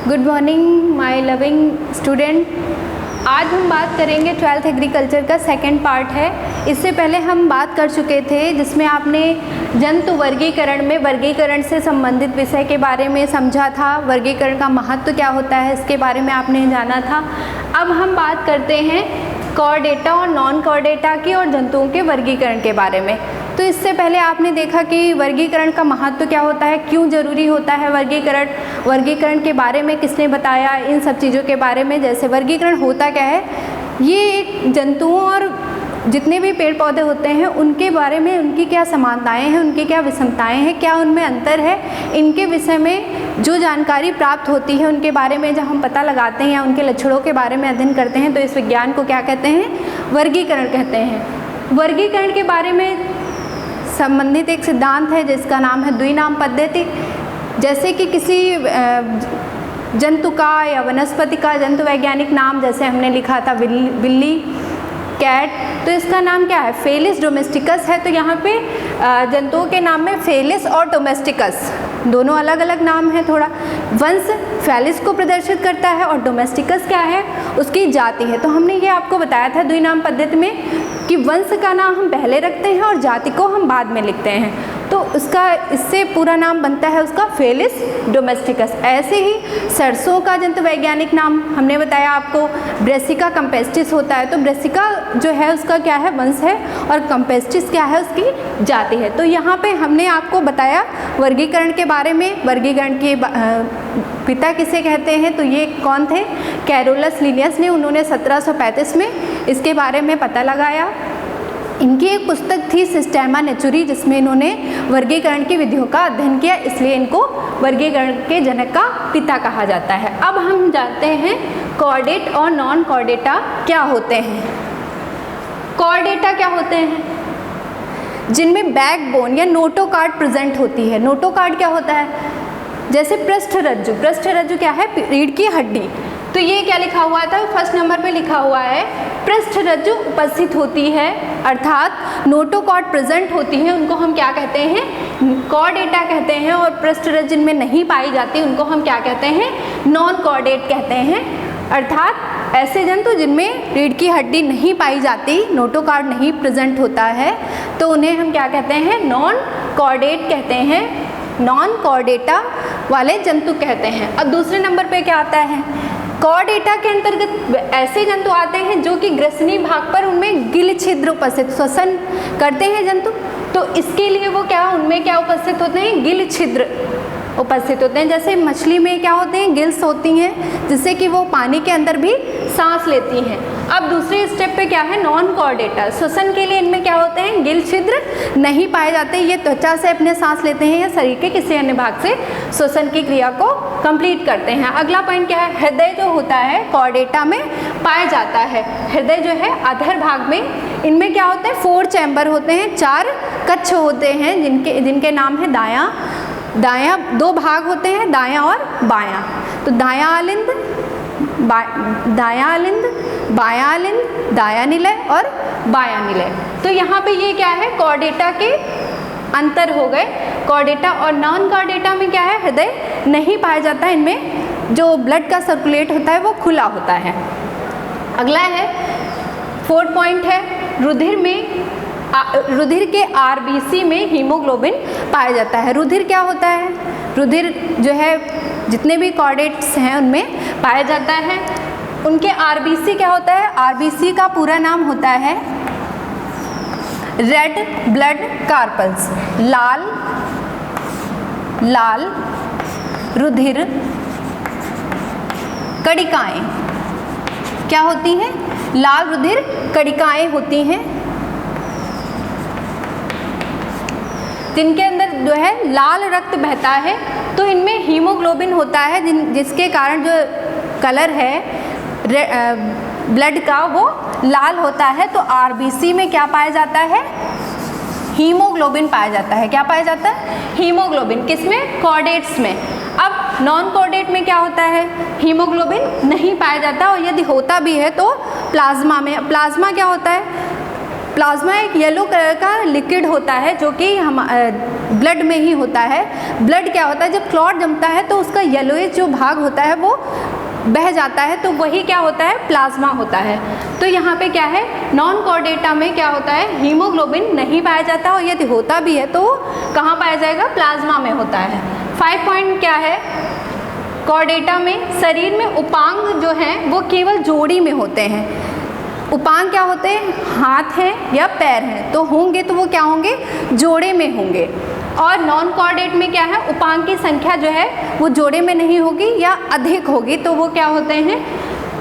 Good morning my loving student. आज हम बात करेंगे 12th एग्रीकल्चर का सेकंड पार्ट है। इससे पहले हम बात कर चुके थे जिसमें आपने जंतु वर्गीकरण में वर्गीकरण से संबंधित विषय के बारे में समझा था, वर्गीकरण का महत्व क्या होता है इसके बारे में आपने जाना था। अब हम बात करते हैं कॉर्डेटा और नॉन कॉर्डेटा की और जंतुओं के वर्गीकरण के बारे में। तो इससे पहले आपने देखा कि वर्गीकरण का महत्व क्या होता है, क्यों ज़रूरी होता है वर्गीकरण के बारे में किसने बताया, इन सब चीज़ों के बारे में। जैसे वर्गीकरण होता क्या है, ये एक जंतुओं और जितने भी पेड़ पौधे होते हैं उनके बारे में, उनकी क्या समानताएं हैं, उनकी क्या विषमताएं हैं, क्या उनमें अंतर है, इनके विषय में जो जानकारी प्राप्त होती है उनके बारे में जब हम पता लगाते हैं या उनके लक्षणों के बारे में अध्ययन करते हैं तो इस विज्ञान को क्या कहते हैं, वर्गीकरण कहते हैं। वर्गीकरण के बारे में संबंधित एक सिद्धांत है जिसका नाम है द्विनाम पद्धति। जैसे कि किसी जंतु का या वनस्पति का जंतु वैज्ञानिक नाम जैसे हमने लिखा था बिल्ली, कैट, तो इसका नाम क्या है, फेलिस डोमेस्टिकस है। तो यहाँ पे जंतुओं के नाम में फेलिस और डोमेस्टिकस दोनों अलग अलग नाम है। थोड़ा वंश फेलिस को प्रदर्शित करता है और डोमेस्टिकस क्या है, उसकी जाति है। तो हमने ये आपको बताया था द्विनाम पद्धति में कि वंश का नाम हम पहले रखते हैं और जाति को हम बाद में लिखते हैं। तो उसका इससे पूरा नाम बनता है उसका फेलिस डोमेस्टिकस। ऐसे ही सरसों का जंतु वैज्ञानिक नाम हमने बताया आपको ब्रेसिका कंपेस्टिस होता है। तो ब्रेसिका जो है उसका क्या है, वंश है, और कंपेस्टिस क्या है, उसकी जाति है। तो यहाँ पे हमने आपको बताया वर्गीकरण के बारे में। वर्गीकरण के पिता किसे कहते हैं, तो ये कौन थे, कैरोलस लिनियस ने, उन्होंने 1735 में इसके बारे में पता लगाया। इनकी एक पुस्तक थी सिस्टेमा नेचुरी जिसमें इन्होंने वर्गीकरण की विधियों का अध्ययन किया, इसलिए इनको वर्गीकरण के जनक का पिता कहा जाता है। अब हम जानते हैं कॉर्डेट और नॉन कॉर्डेटा क्या होते हैं। कॉर्डेटा क्या होते हैं, जिनमें बैकबोन या नोटोकार्ड प्रेजेंट होती है। नोटोकार्ड क्या होता है, जैसे पृष्ठरज्जु, पृष्ठरज्जु क्या है, रीढ़ की हड्डी। तो ये क्या लिखा हुआ था, फर्स्ट नंबर पे लिखा हुआ है पृष्ठरज्जु उपस्थित होती है, अर्थात नोटोकॉर्ड प्रेजेंट होती है, उनको हम क्या कहते हैं, कॉर्डेटा कहते हैं। और पृष्ठरज्जु जिनमें नहीं पाई जाती उनको हम क्या कहते हैं, नॉन कॉर्डेट कहते हैं। अर्थात ऐसे जंतु जिनमें रीढ़ की हड्डी नहीं पाई जाती, नोटोकॉर्ड नहीं प्रेजेंट होता है, तो उन्हें हम क्या कहते हैं, नॉन कॉर्डेट कहते हैं, नॉन कॉर्डेटा वाले जंतु कहते हैं। अब दूसरे नंबर पे क्या आता है, कॉर्डेटा के अंतर्गत ऐसे जंतु आते हैं जो कि ग्रसनी भाग पर उनमें गिल छिद्र उपस्थित, श्वसन करते हैं जंतु, तो इसके लिए वो क्या, उनमें क्या उपस्थित होते हैं, गिल छिद्र उपस्थित होते हैं। जैसे मछली में क्या होते हैं, गिल्स होती हैं जिससे कि वो पानी के अंदर भी सांस लेती हैं। अब दूसरे स्टेप पे क्या है, नॉन कॉर्डेटा, श्वसन के लिए इनमें क्या होते हैं, गिल छिद्र नहीं पाए जाते, ये त्वचा से अपने सांस लेते हैं या शरीर के किसी अन्य भाग से श्वसन की क्रिया को कंप्लीट करते हैं। अगला पॉइंट क्या है, हृदय जो होता है कॉर्डेटा में पाया जाता है। हृदय जो है अधर भाग में, इनमें क्या होता है, 4 चैम्बर होते हैं, 4 कक्ष होते हैं जिनके नाम है दायां 2 भाग होते हैं, दायां और बायां। तो दायां आलिंद, बायां आलिंद, दायां निलय और बायां निलय। तो यहाँ पे ये क्या है, कॉर्डेटा के अंतर हो गए। कॉर्डेटा और नॉन कॉर्डेटा में क्या है, हृदय नहीं पाया जाता है, इनमें जो ब्लड का सर्कुलेट होता है वो खुला होता है। अगला है 4th पॉइंट है, रुधिर के आरबीसी में हीमोग्लोबिन पाया जाता है। रुधिर क्या होता है, रुधिर जो है जितने भी कॉर्डेट्स हैं उनमें पाया जाता है। उनके आरबीसी क्या होता है, आरबीसी का पूरा नाम होता है रेड ब्लड कार्पल्स, लाल रुधिर कणिकाएं क्या होती हैं, लाल रुधिर कणिकाएं होती हैं, जिनके अंदर जो है लाल रक्त बहता है। तो इनमें हीमोग्लोबिन होता है जिसके कारण जो कलर है ब्लड का वो लाल होता है। तो आरबीसी में क्या पाया जाता है, हीमोग्लोबिन पाया जाता है। क्या पाया जाता है, हीमोग्लोबिन, किसमें, कॉर्डेट्स में। अब नॉन कॉर्डेट में क्या होता है, हीमोग्लोबिन नहीं पाया जाता, और यदि होता भी है तो प्लाज्मा में। प्लाज्मा क्या होता है, प्लाज्मा एक येलो कलर का लिक्विड होता है जो कि हम ब्लड में ही होता है। ब्लड क्या होता है, जब क्लॉट जमता है तो उसका येलोइश जो भाग होता है वो बह जाता है, तो वही क्या होता है, प्लाज्मा होता है। तो यहाँ पे क्या है, नॉन कॉर्डेटा में क्या होता है, हीमोग्लोबिन नहीं पाया जाता, और यदि होता भी है तो कहाँ पाया जाएगा, प्लाज्मा में होता है। 5 पॉइंट क्या है, कॉर्डेटा में शरीर में उपांग जो हैं वो केवल जोड़ी में होते हैं। उपांग क्या होते हैं, हाथ हैं या पैर हैं, तो होंगे तो वो क्या होंगे, जोड़े में होंगे। और नॉन कॉर्डेट में क्या है, उपांग की संख्या जो है वो जोड़े में नहीं होगी या अधिक होगी, तो वो क्या होते हैं,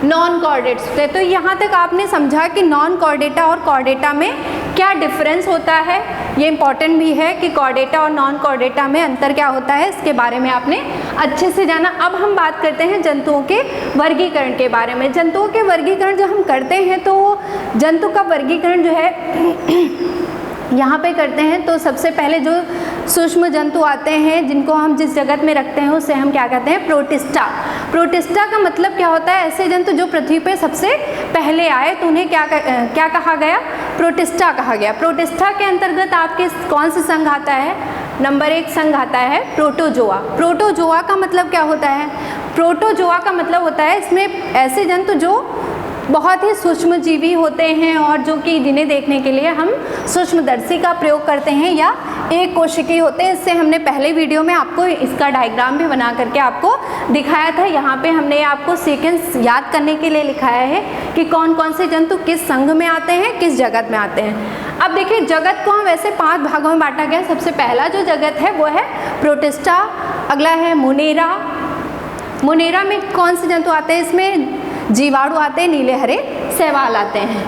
नॉन कॉर्डेट्स होते हैं। तो यहाँ तक आपने समझा कि नॉन कॉर्डेटा और कॉर्डेटा में क्या डिफरेंस होता है। ये इंपॉर्टेंट भी है कि कॉर्डेटा और नॉन कॉर्डेटा में अंतर क्या होता है, इसके बारे में आपने अच्छे से जाना। अब हम बात करते हैं जंतुओं के वर्गीकरण के बारे में। जंतुओं के वर्गीकरण जो हम करते हैं, तो जंतु का वर्गीकरण जो है यहाँ पे करते हैं, तो सबसे पहले जो सूक्ष्म जंतु आते हैं जिनको हम जिस जगत में रखते हैं उसे हम क्या कहते हैं, प्रोटिस्टा। प्रोटिस्टा का मतलब क्या होता है, ऐसे जंतु जो पृथ्वी पे सबसे पहले आए तो उन्हें क्या कहा गया, प्रोटिस्टा कहा गया। प्रोटिस्टा के अंतर्गत आपके कौन सा संघ आता है, नंबर 1 संघ आता है प्रोटोजोआ। प्रोटोजोआ का मतलब क्या होता है, प्रोटोजोआ का मतलब होता है इसमें ऐसे जंतु जो बहुत ही सूक्ष्म जीवी होते हैं और जो कि जिन्हें देखने के लिए हम सूक्ष्मदर्शी का प्रयोग करते हैं या एक कोशिकीय होते हैं। इससे हमने पहले वीडियो में आपको इसका डायग्राम भी बना करके आपको दिखाया था। यहाँ पे हमने आपको सीक्वेंस याद करने के लिए लिखाया है कि कौन कौन से जंतु किस संघ में आते हैं, किस जगत में आते हैं। अब देखिए, जगत को हम वैसे 5 भागों में बांटा गया। सबसे पहला जो जगत है वो है प्रोटिस्टा, अगला है मुनेरा। मुनेरा में कौन से जंतु आते हैं, इसमें जीवाणु आते हैं, नीले हरे शैवाल आते हैं।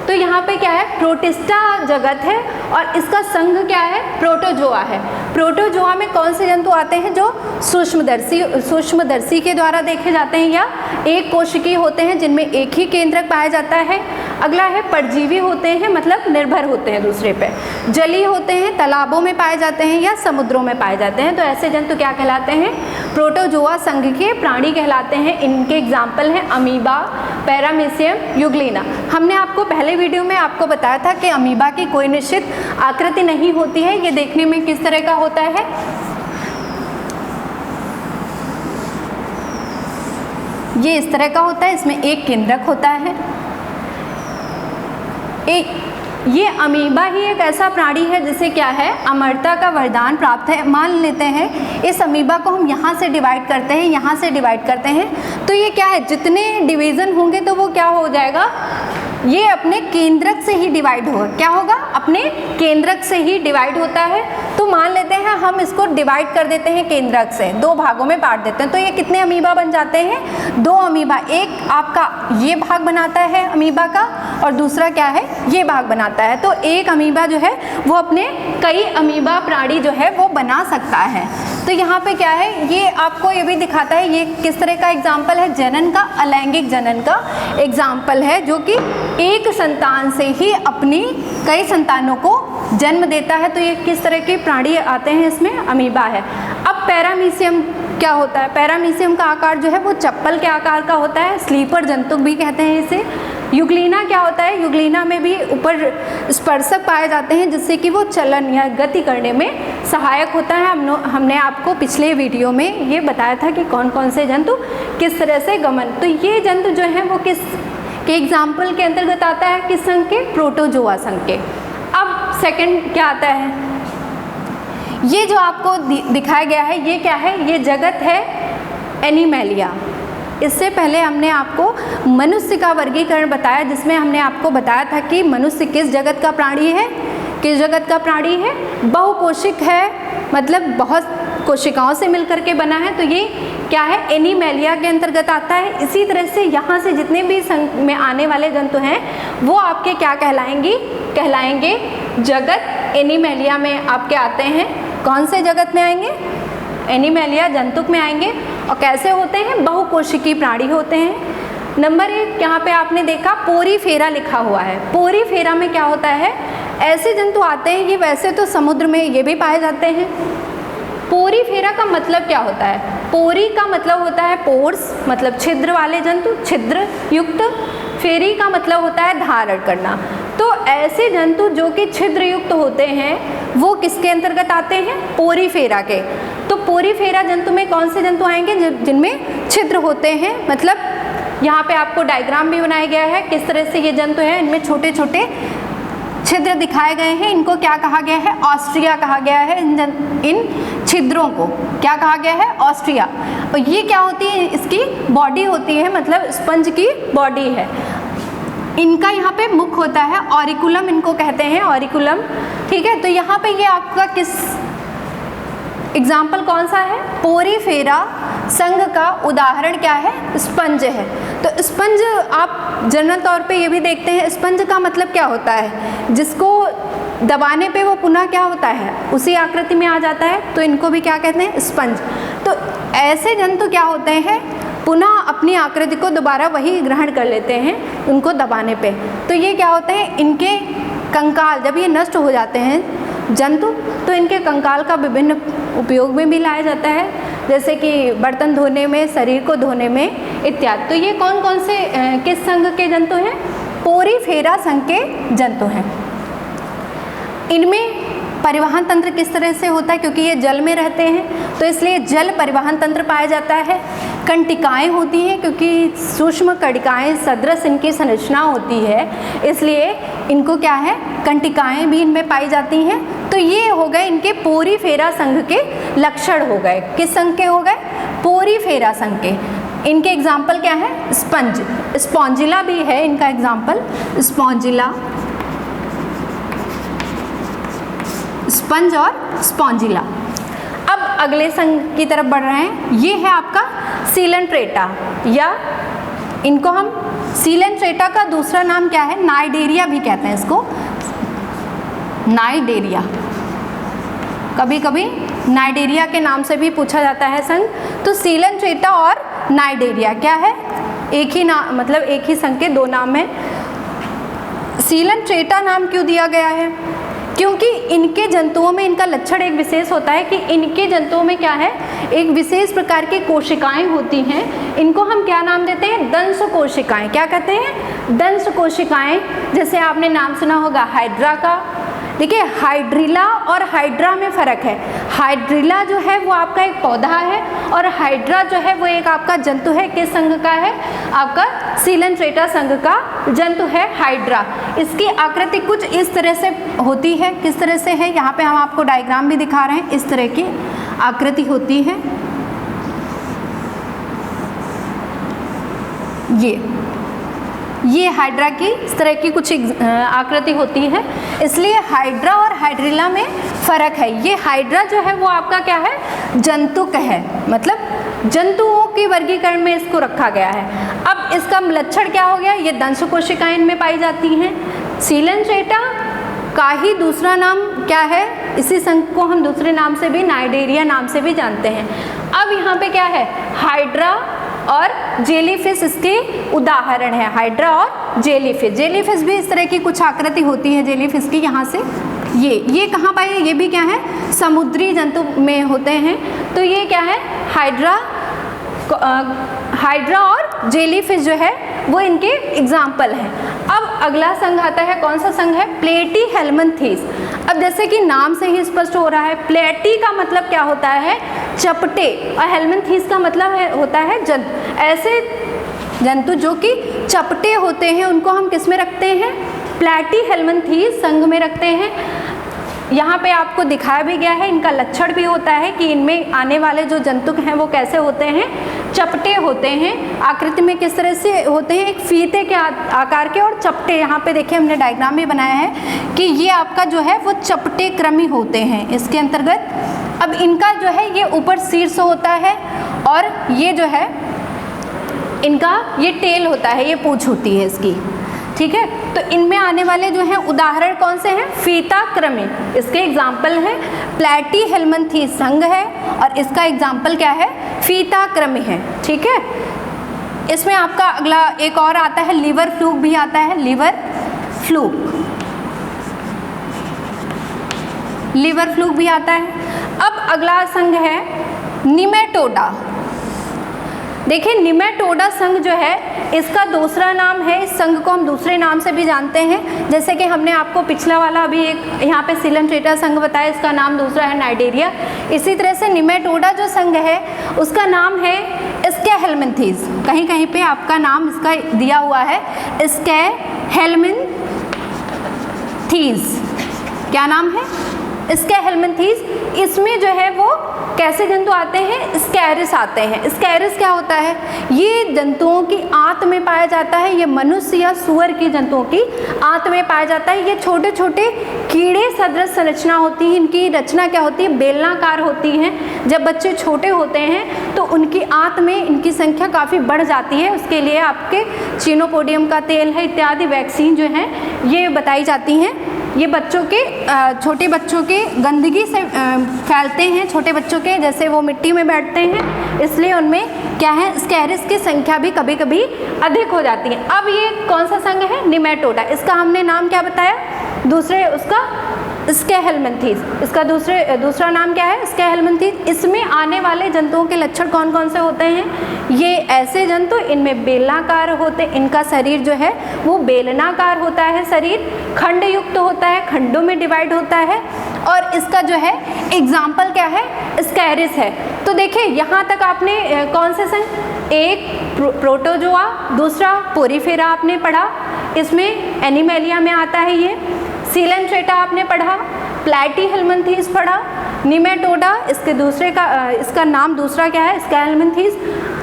तो यहाँ पे क्या है, प्रोटिस्टा जगत है और इसका संघ क्या है, प्रोटोजोआ है। प्रोटोजोआ में कौन से जंतु आते हैं जो सूक्ष्मदर्शी के द्वारा देखे जाते हैं या एक कोशिकीय होते हैं जिनमें एक ही केंद्रक पाया जाता है। अगला है परजीवी होते हैं, मतलब निर्भर होते हैं दूसरे पे। जलीय होते हैं, तालाबों में पाए जाते हैं या समुद्रों में पाए जाते हैं। तो ऐसे जंतु क्या कहलाते हैं, प्रोटोजोआ संघ के प्राणी कहलाते हैं। इनके एग्जाम्पल हैं अमीबा, पैरामीशियम, यूग्लिना। हमने आपको पहले वीडियो में आपको बताया था कि अमीबा की कोई निश्चित आकृति नहीं होती है। ये देखने में किस तरह का होता है, ये इस तरह का होता है, इसमें एक केंद्रक होता है। ये अमीबा ही एक ऐसा प्राणी है जिसे क्या है, अमरता का वरदान प्राप्त है। मान लेते हैं इस अमीबा को हम यहाँ से डिवाइड करते हैं, यहाँ से डिवाइड करते हैं, तो ये क्या है, जितने डिवीज़न होंगे तो वो क्या हो जाएगा, ये अपने केंद्रक से ही डिवाइड होगा। क्या होगा, अपने केंद्रक से ही डिवाइड होता है। तो मान लेते हैं हम इसको डिवाइड कर देते हैं केंद्रक से, 2 भागों में बांट देते हैं। तो ये कितने अमीबा बन जाते हैं, 2 अमीबा। एक आपका ये भाग बनाता है अमीबा का और दूसरा क्या है, ये भाग बनाता है। तो एक अमीबा जो है वो अपने कई अमीबा प्राणी जो है वो बना सकता है। तो यहाँ पे क्या है, ये आपको ये भी दिखाता है, ये किस तरह का एग्जाम्पल है, जनन का, अलैंगिक जनन का एग्जाम्पल है, जो कि एक संतान से ही अपनी कई संतानों को जन्म देता है। तो ये किस तरह के प्राणी आते हैं, इसमें अमीबा है। अब पैरामीशियम क्या होता है, पैरामीशियम का आकार जो है वो चप्पल के आकार का होता है, स्लीपर जंतु भी कहते हैं इसे। युग्लिना क्या होता है, युग्लिना में भी ऊपर स्पर्शक पाए जाते हैं जिससे कि वो चलन या गति करने में सहायक होता है। हमने आपको पिछले वीडियो में ये बताया था कि कौन कौन से जंतु किस तरह से गमन। तो ये जंतु जो हैं वो किस के एग्जाम्पल के अंतर्गत आता है, किस संघ के, प्रोटोजोआ संघ के। अब सेकंड क्या आता है, ये जो आपको दिखाया गया है ये क्या है, ये जगत है एनिमैलिया। इससे पहले हमने आपको मनुष्य का वर्गीकरण बताया, जिसमें हमने आपको बताया था कि मनुष्य किस जगत का प्राणी है, किस जगत का प्राणी है, बहुकोशिक है, मतलब बहुत कोशिकाओं से मिलकर के बना है। तो ये क्या है, एनिमैलिया के अंतर्गत आता है। इसी तरह से यहाँ से जितने भी संघ में आने वाले जंतु हैं वो आपके क्या कहलाएंगे, जगत एनिमैलिया में आपके आते हैं। कौन से जगत में आएंगे, एनिमैलिया जंतुक में आएंगे। और कैसे होते हैं, बहुकोशिकीय प्राणी होते हैं। नंबर 1 यहाँ पे आपने देखा पोरीफेरा लिखा हुआ है। पोरीफेरा में क्या होता है, ऐसे जंतु आते हैं, ये वैसे तो समुद्र में ये भी पाए जाते हैं। पोरीफेरा का मतलब क्या होता है, पोरी का मतलब होता है पोर्स, मतलब छिद्र वाले जंतु, छिद्र युक्त। फेरी का मतलब होता है धारण करना। तो ऐसे जंतु जो कि छिद्रयुक्त होते हैं वो किसके अंतर्गत आते हैं? पोरीफेरा के। तो पोरीफेरा जंतु में कौन से जंतु आएंगे? जिनमें छिद्र होते हैं। मतलब यहाँ पे आपको डायग्राम भी बनाया गया है किस तरह से ये जंतु हैं, इनमें छोटे छोटे छिद्र दिखाए गए हैं। इनको क्या कहा गया है? ऑस्ट्रिया कहा गया है। इन छिद्रों को क्या कहा गया है? ऑस्ट्रिया। और ये क्या होती है? इसकी बॉडी होती है, मतलब स्पंज की बॉडी है। इनका यहाँ पे मुख होता है, ऑरिकुलम इनको कहते हैं, ऑरिकुलम। ठीक है, तो यहाँ पे ये आपका किस एग्जाम्पल कौन सा है? पोरीफेरा संघ का उदाहरण क्या है? स्पंज है। तो स्पंज आप जनरल तौर पे ये भी देखते हैं, स्पंज का मतलब क्या होता है? जिसको दबाने पे वो पुनः क्या होता है? उसी आकृति में आ जाता है। तो इनको भी क्या कहते हैं? स्पंज। तो ऐसे जंतु क्या होते हैं? पुनः अपनी आकृति को दोबारा वही ग्रहण कर लेते हैं उनको दबाने पे। तो ये क्या होते हैं? इनके कंकाल जब ये नष्ट हो जाते हैं जंतु, तो इनके कंकाल का विभिन्न उपयोग में भी लाया जाता है, जैसे कि बर्तन धोने में, शरीर को धोने में इत्यादि। तो ये कौन कौन से किस संघ के जंतु हैं? पोरीफेरा संघ के जंतु हैं। इनमें परिवहन तंत्र किस तरह से होता है? क्योंकि ये जल में रहते हैं तो इसलिए जल परिवहन तंत्र पाया जाता है। कंटिकाएं होती हैं क्योंकि सूक्ष्म कणिकाएं सदृश इनकी संरचना होती है, इसलिए इनको क्या है? कंटिकाएं भी इनमें पाई जाती हैं। तो ये हो गए इनके पोरीफेरा संघ के लक्षण हो गए। किस संघ के हो गए? पोरीफेरा संघ के। इनके एग्जाम्पल क्या है? स्पंज, स्पॉन्जिला भी है इनका एग्जाम्पल, स्पॉन्जिला, स्पंज और स्पॉन्जिला। अब अगले संघ की तरफ बढ़ रहे हैं। ये है आपका सीलेंट्रेटा, या इनको हम सीलेंट्रेटा का दूसरा नाम क्या है? नाइडेरिया भी कहते हैं इसको, नाइडेरिया। कभी कभी नाइडेरिया के नाम से भी पूछा जाता है संघ। तो सीलेंट्रेटा और नाइडेरिया क्या है? एक ही नाम, मतलब एक ही संघ के दो नाम है। सीलेंट्रेटा नाम क्यों दिया गया है? क्योंकि इनके जंतुओं में इनका लक्षण एक विशेष होता है कि इनके जंतुओं में क्या है? एक विशेष प्रकार की कोशिकाएं होती हैं। इनको हम क्या नाम देते हैं? दंश कोशिकाएं। क्या कहते हैं? दंश कोशिकाएं। जैसे आपने नाम सुना होगा हाइड्रा का। देखिए, हाइड्रिला और हाइड्रा में फ़र्क है। हाइड्रिला जो है वो आपका एक पौधा है और हाइड्रा जो है वो एक आपका जंतु है। किस संघ का है? आपका सीलेंट्रेटा संघ का जंतु है हाइड्रा। इसकी आकृति कुछ इस तरह से होती है। किस तरह से है? यहाँ पे हम आपको डायग्राम भी दिखा रहे हैं। इस तरह की आकृति होती है। ये हाइड्रा की इस तरह की कुछ आकृति होती है, इसलिए हाइड्रा और हाइड्रिला में फ़र्क है। ये हाइड्रा जो है वो आपका क्या है? जंतुक है, मतलब जंतुओं की वर्गीकरण में इसको रखा गया है। अब इसका लक्षण क्या हो गया? ये दंश कोशिकाएं इनमें पाई जाती हैं। सीलेंट्रेटा का ही दूसरा नाम क्या है? इसी संघ को हम दूसरे नाम से भी नाइडेरिया नाम से भी जानते हैं। अब यहाँ पे क्या है? हाइड्रा और जेलीफिश इसके उदाहरण है। हाइड्रा और जेलीफिश। जेलीफिश भी इस तरह की कुछ आकृति होती है जेलीफिश की। यहाँ से ये कहाँ पाई है? ये भी क्या है? समुद्री जंतु में होते हैं। तो ये क्या है? हाइड्रा और जेलीफिश जो है वो इनके एग्जाम्पल हैं। अब अगला संघ आता है, कौन सा संघ है? प्लेटीहेल्मिन्थीस। अब जैसे कि नाम से ही स्पष्ट हो रहा है, प्लेटी का मतलब क्या होता है? चपटे, और हेल्मिन्थीस का मतलब होता है जंतु। ऐसे जंतु जो कि चपटे होते हैं उनको हम किस में रखते हैं? प्लेटीहेल्मिन्थीस संघ में रखते हैं। यहाँ पे आपको दिखाया भी गया है, इनका लक्षण भी होता है कि इनमें आने वाले जो जंतुक हैं वो कैसे होते हैं? चपटे होते हैं। आकृति में किस तरह से होते हैं? एक फीते के आकार के और चपटे। यहाँ पे देखिए हमने डायग्राम भी बनाया है कि ये आपका जो है वो चपटे क्रमी होते हैं इसके अंतर्गत। अब इनका जो है ये ऊपर शीर्ष होता है और ये जो है इनका ये टेल होता है, ये पूंछ होती है इसकी। ठीक है, तो इनमें आने वाले जो हैं उदाहरण कौन से हैं? फीता क्रमी इसके एग्जाम्पल हैं। प्लेटीहेल्मिन्थीस संघ है और इसका एग्जाम्पल क्या है? फीता क्रमी है। ठीक है, इसमें आपका अगला एक और आता है, लीवर फ्लूक भी आता है। लीवर फ्लूक, लीवर फ्लूक भी आता है। अब अगला संघ है निमेटोडा। देखिए निमेटोडा संघ जो है इसका दूसरा नाम है, इस संघ को हम दूसरे नाम से भी जानते हैं, जैसे कि हमने आपको पिछला वाला अभी एक यहाँ पे सिलेंट्रेटा संघ बताया, इसका नाम दूसरा है नाइडेरिया। इसी तरह से निमेटोडा जो संघ है उसका नाम है स्कैहेलमिन्थीज, कहीं कहीं पे आपका नाम इसका दिया हुआ है स्कैहेलमिन्थीज। क्या नाम है? स्कैहेलमिन्थीज। इसमें जो है वो कैसे जंतु आते हैं? स्कैरिस आते हैं। स्कैरिस क्या होता है? ये जंतुओं की आंत में पाया जाता है, ये मनुष्य या सूअर की जंतुओं की आंत में पाया जाता है। ये छोटे छोटे कीड़े सदृश संरचना होती है, इनकी रचना क्या होती है? बेलनाकार होती है। जब बच्चे छोटे होते हैं तो उनकी आंत में इनकी संख्या काफ़ी बढ़ जाती है, उसके लिए आपके चिनोपोडियम का तेल है इत्यादि वैक्सीन जो हैं ये बताई जाती हैं। ये बच्चों के छोटे बच्चों के गंदगी से फैलते हैं, छोटे बच्चों के जैसे वो मिट्टी में बैठते हैं, इसलिए उनमें क्या है? स्कैरिस की संख्या भी कभी कभी अधिक हो जाती है। अब ये कौन सा संघ है? निमेटोडा। इसका हमने नाम क्या बताया? दूसरे उसका स्कैहेलमिन्थीज। इसका दूसरा नाम क्या है? स्कैहेलमिन्थीज। इसमें आने वाले जंतुओं के लक्षण कौन कौन से होते हैं? ये ऐसे जंतु, इनमें बेलनाकार होते, इनका शरीर जो है वो बेलनाकार होता है, शरीर खंड युक्त होता है, खंडों में डिवाइड होता है, और इसका जो है एग्जाम्पल क्या है? स्कैरिस है। तो देखिए यहाँ तक आपने कौन से संघ? एक प्रोटोजोआ, दूसरा पोरीफेरा आपने पढ़ा, इसमें एनिमेलिया में आता है ये। सिलेंट्रेटा आपने पढ़ा, प्लैटीहेलमिन्थीज पढ़ा, निमेटोडा इसका नाम दूसरा क्या है? स्कैहेलमिन्थीज।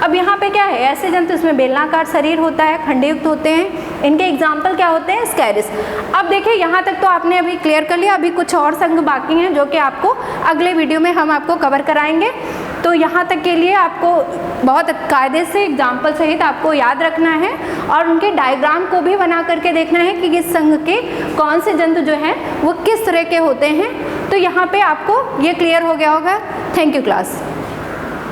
अब यहाँ पे क्या है? ऐसे जंतु इसमें बेलनाकार शरीर होता है, खंडयुक्त होते हैं, इनके एग्जाम्पल क्या होते हैं? स्कैरिस। अब देखिए यहाँ तक तो आपने अभी क्लियर कर लिया, अभी कुछ और संघ बाकी हैं जो कि आपको अगले वीडियो में हम आपको कवर कराएंगे। तो यहाँ तक के लिए आपको बहुत कायदे से एग्जाम्पल सहित आपको याद रखना है और उनके डायग्राम को भी बना करके देखना है कि इस संघ के कौन से जंतु जो हैं वो किस तरह के होते हैं। तो यहाँ पे आपको ये क्लियर हो गया होगा। Thank you class.